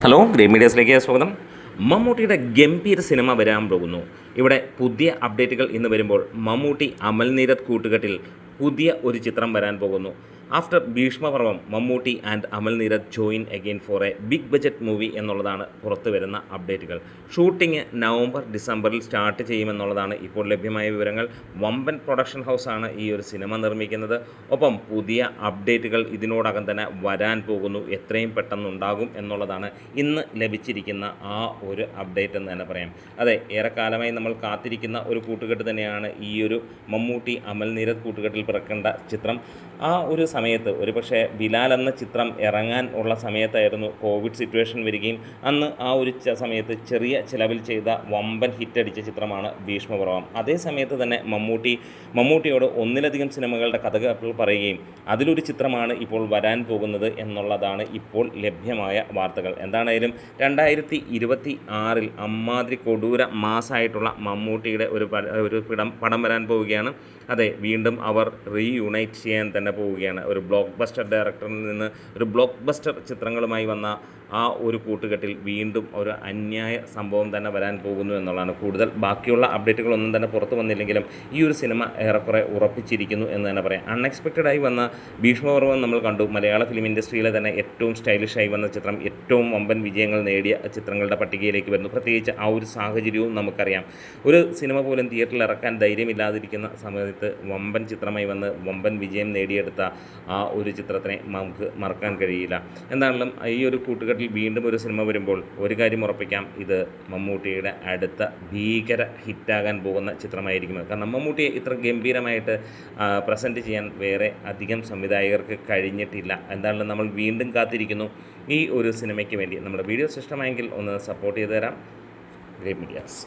Hello great മീഡിയസിലേക്ക് സ്വാഗതം. മമ്മൂട്ടിയുടെ ഗംഭീര സിനിമ വരാൻ പോകുന്നു. ഇവിടെ പുതിയ അപ്ഡേറ്റുകൾ ഇന്ന് വരുമ്പോൾ മമ്മൂട്ടി അമൽ നീരദ് കൂട്ടുകെട്ടിൽ പുതിയ ഒരു ചിത്രം വരാൻ പോകുന്നു. After Bheeshmaparvam Mammootty and Amal Neerad join again for a big budget movie എന്നുള്ളതാണ് പുറത്തു വരുന്ന അപ്ഡേറ്റുകൾ. ഷൂട്ടിംഗ് നവംബർ ഡിസംബറിൽ സ്റ്റാർട്ട് ചെയ്യുമെന്നുള്ളതാണ് ഇപ്പോൾ ലഭ്യമായ വിവരങ്ങൾ. വമ്പൻ പ്രൊഡക്ഷൻ ഹൗസാണ് ഈ ഒരു സിനിമ നിർമ്മിക്കുന്നത്. ഒപ്പം പുതിയ അപ്ഡേറ്റുകൾ ഇതിനോടകം തന്നെ വരാൻ പോകുന്നു. എത്രയും പെട്ടെന്നുണ്ടാകും എന്നുള്ളതാണ് ഇന്ന് ലഭിച്ചിരിക്കുന്ന ആ ഒരു അപ്ഡേറ്റ് എന്ന് തന്നെ പറയാം. അതെ, ഏറെക്കാലമായി നമ്മൾ കാത്തിരിക്കുന്ന ഒരു കൂട്ടുകെട്ട് തന്നെയാണ് ഈ ഒരു മമ്മൂട്ടി അമൽ നീരദ് കൂട്ടുകെട്ടിൽ പിറക്കേണ്ട ചിത്രം. ആ ഒരു സമയത്ത് ഒരുപക്ഷെ ബിലാൽ എന്ന ചിത്രം ഇറങ്ങാൻ ഉള്ള സമയത്തായിരുന്നു കോവിഡ് സിറ്റുവേഷൻ വരികയും അന്ന് ആ ഒരു സമയത്ത് ചിലവിൽ ചെയ്ത വമ്പൻ ഹിറ്റടിച്ച ചിത്രമാണ് ഭീഷ്മപർവം. അതേ സമയത്ത് തന്നെ മമ്മൂട്ടിയോട് ഒന്നിലധികം സിനിമകളുടെ കഥകൾ പറയുകയും അതിലൊരു ചിത്രമാണ് ഇപ്പോൾ വരാൻ പോകുന്നത് എന്നുള്ളതാണ് ഇപ്പോൾ ലഭ്യമായ വാർത്തകൾ. എന്താണേലും 2026 അമ്മാതിരി കൊടൂര മാസമായിട്ടുള്ള മമ്മൂട്ടിയുടെ ഒരു പടം വരാൻ പോവുകയാണ്. അതെ, വീണ്ടും അവർ റീയൂണൈറ്റ് ചെയ്യാൻ തന്നെ പോവുകയാണ്. ഒരു ബ്ലോക്ക് ബസ്റ്റർ ഡയറക്ടറിൽ നിന്ന് ഒരു ബ്ലോക്ക് ബസ്റ്റർ ചിത്രങ്ങളുമായി വന്ന ആ ഒരു കൂട്ടുകെട്ടിൽ വീണ്ടും ഒരു അന്യായ സംഭവം തന്നെ വരാൻ പോകുന്നു എന്നുള്ളതാണ്. കൂടുതൽ ബാക്കിയുള്ള അപ്ഡേറ്റുകളൊന്നും തന്നെ പുറത്തു വന്നില്ലെങ്കിലും ഈ ഒരു സിനിമ ഏറെക്കുറെ ഉറപ്പിച്ചിരിക്കുന്നു എന്ന് തന്നെ പറയാം. അൺഎക്സ്പെക്റ്റഡായി വന്ന ഭീഷ്മപർവം നമ്മൾ കണ്ടു. മലയാള ഫിലിം ഇൻഡസ്ട്രിയിലെ തന്നെ ഏറ്റവും സ്റ്റൈലിഷായി വന്ന ചിത്രം, ഏറ്റവും വമ്പൻ വിജയങ്ങൾ നേടിയ ചിത്രങ്ങളുടെ പട്ടികയിലേക്ക് വരുന്നു. പ്രത്യേകിച്ച് ആ ഒരു സാഹചര്യവും നമുക്കറിയാം. ഒരു സിനിമ പോലും തിയേറ്ററിൽ ഇറക്കാൻ ധൈര്യമില്ലാതിരിക്കുന്ന സമയത്ത് വമ്പൻ ചിത്രമായി വന്ന് വമ്പൻ വിജയം നേടിയെടുത്ത ആ ഒരു ചിത്രത്തിനെ നമുക്ക് മറക്കാൻ കഴിയില്ല. എന്താണെങ്കിലും ഈ ഒരു കൂട്ടുകെട്ടിൽ വീണ്ടും ഒരു സിനിമ വരുമ്പോൾ ഒരു കാര്യം ഉറപ്പിക്കാം, ഇത് മമ്മൂട്ടിയുടെ അടുത്ത ഭീകര ഹിറ്റാകാൻ പോകുന്ന ചിത്രമായിരിക്കും. കാരണം മമ്മൂട്ടിയെ ഇത്ര ഗംഭീരമായിട്ട് പ്രസൻറ്റ് ചെയ്യാൻ വേറെ അധികം സംവിധായകർക്ക് കഴിഞ്ഞിട്ടില്ല. എന്താണെങ്കിലും നമ്മൾ വീണ്ടും കാത്തിരിക്കുന്നു ഈ ഒരു സിനിമയ്ക്ക് വേണ്ടി. നമ്മുടെ വീഡിയോസ് ഇഷ്ടമായെങ്കിൽ ഒന്ന് സപ്പോർട്ട് ചെയ്ത് തരാം. Great medias.